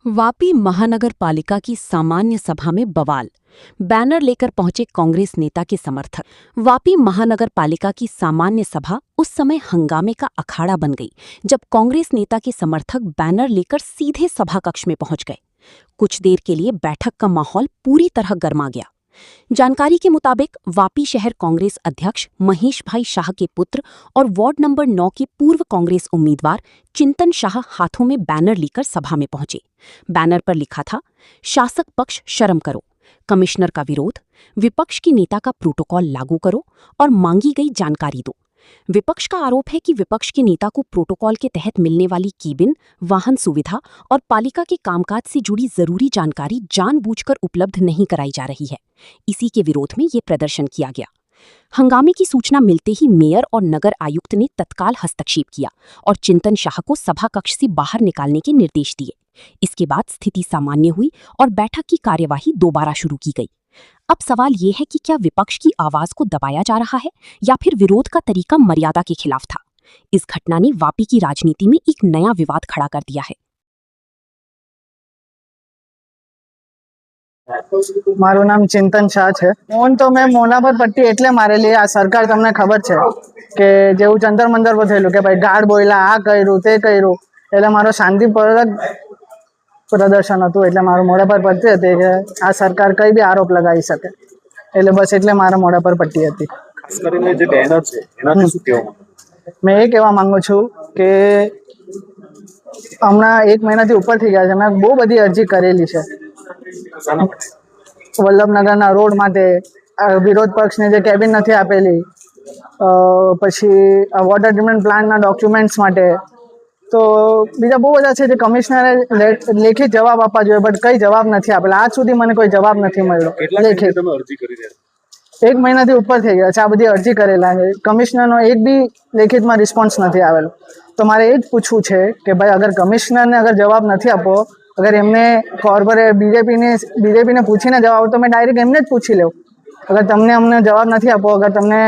वापी महानगर पालिका की सामान्य सभा में बवाल। बैनर लेकर पहुंचे कांग्रेस नेता के समर्थक। वापी महानगर पालिका की सामान्य सभा उस समय हंगामे का अखाड़ा बन गई जब कांग्रेस नेता के समर्थक बैनर लेकर सीधे सभा कक्ष में पहुंच गए। कुछ देर के लिए बैठक का माहौल पूरी तरह गर्मा गया। जानकारी के मुताबिक वापी शहर कांग्रेस अध्यक्ष महेश भाई शाह के पुत्र और वार्ड नंबर 9 के पूर्व कांग्रेस उम्मीदवार चिंतन शाह हाथों में बैनर लेकर सभा में पहुंचे। बैनर पर लिखा था, शासक पक्ष शर्म करो, कमिश्नर का विरोध, विपक्ष की नेता का प्रोटोकॉल लागू करो और मांगी गई जानकारी दो। विपक्ष का आरोप है कि विपक्ष के नेता को प्रोटोकॉल के तहत मिलने वाली केबिन, वाहन सुविधा और पालिका के कामकाज से जुड़ी जरूरी जानकारी जानबूझकर उपलब्ध नहीं कराई जा रही है। इसी के विरोध में ये प्रदर्शन किया गया। हंगामे की सूचना मिलते ही मेयर और नगर आयुक्त ने तत्काल हस्तक्षेप किया और चिंतन शाह को सभा कक्ष से बाहर निकालने के निर्देश दिए। इसके बाद स्थिति सामान्य हुई और बैठक की कार्यवाही दोबारा शुरू की गई। अब सवाल ये है कि क्या विपक्ष की आवाज को दबाया जा रहा है या फिर विरोध का तरीका मर्यादा के खिलाफ था। इस घटना ने वापी की राजनीति में एक नया विवाद खड़ा कर दिया है। मारू नाम चिंतन शाह है। फोन तो मैं मोना पर पट्टी एटले मारेली। आ सरकार तमने खबर है कि जेवुं जंतर मंतर पर थयेलुं के भाई गार्ड बोयला आ कर्युं ते कर्युं એટલે મારો શાંતિપૂર્વક પ્રદર્શન હતું એટલે મારું મોઢા પર પટ્ટી હતી કે આ સરકાર કઈ બી આરોપ લગાવી શકે એટલે બસ એટલે મારા મોઢા પર પટ્ટી હતી। ખાસ કરીને જે બેનર છે એનાથી શું કહેવા માંગો? मैं ये कहेवा मांगू छूं कि हमણાં 1 મહિનાથી ઉપર થઈ ગયા છે। मैं બહુ બધી અરજી કરેલી છે વલ્લભનગરના રોડ માટે, વિરોધ પક્ષને જે કેબિન નથી આપેલી, પછી વોટર ટ્રીટમેન્ટ પ્લાન્ટના ડોક્યુમેન્ટ્સ માટે, તો બીજા બહુ બધા છે જે કમિશનરે લેખિત જવાબ આપવા જોઈએ બટ કઈ જવાબ નથી આપેલા। આજ સુધી મને કોઈ જવાબ નથી મળ્યો લેખિત। 1 મહિનાથી ઉપર થઈ ગયા છે આ બધી અરજી કરેલા છે, કમિશનરનો એક બી લેખિતમાં રિસ્પોન્સ નથી આવેલો। તો મારે એ જ પૂછવું છે કે ભાઈ અગર કમિશનરને અગર જવાબ નથી આપવો, અગર એમને કોર્પોરેટ બીજેપીને પૂછીને જવાબ તો મેં ડાયરેક્ટ એમને જ પૂછી લઉં। अगर तमने अमने जवाब नहीं आपो, अगर तमने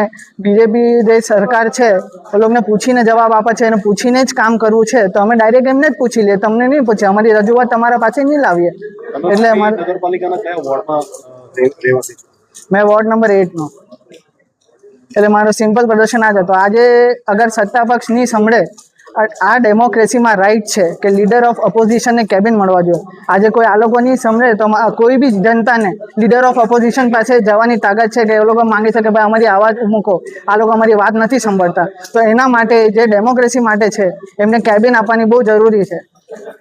बीजेपी जे सरकार है वो लोग ने पूछीने जवाब आपे छे ने पूछीने ज काम करवू छे तो अमे डायरेक्ट एमने ज पूछी ले, तमने नहीं पूछे। अमारी रजूआत तमारा पासे नहीं लावीए એટલે અમાર નગરપાલિકાના કયા વોર્ડમાં રહેવાસી છો? मैं वॉर्ड नंबर 8 નો। એટલે મારો સિમ્પલ પ્રદર્શન આ જ હતો। આજે અગર સત્તા પક્ષ નહીં સાંભળે, આ ડેમોક્રેસીમાં રાઈટ છે કે લીડર ઓફ ઓપોઝિશનને કેબિન મળવા જોઈએ। આજે કોઈ આ લોકો નહીં સાંભળે તો કોઈ બી જનતાને લીડર ઓફ ઓપોઝિશન પાસે જવાની તાકાત છે કે એ લોકો માંગે છે કે ભાઈ અમારી આવાજ મૂકો, આ લોકો અમારી વાત નથી સાંભળતા। તો એના માટે જે ડેમોક્રેસી માટે છે એમને કેબિન આપવાની બહુ જરૂરી છે।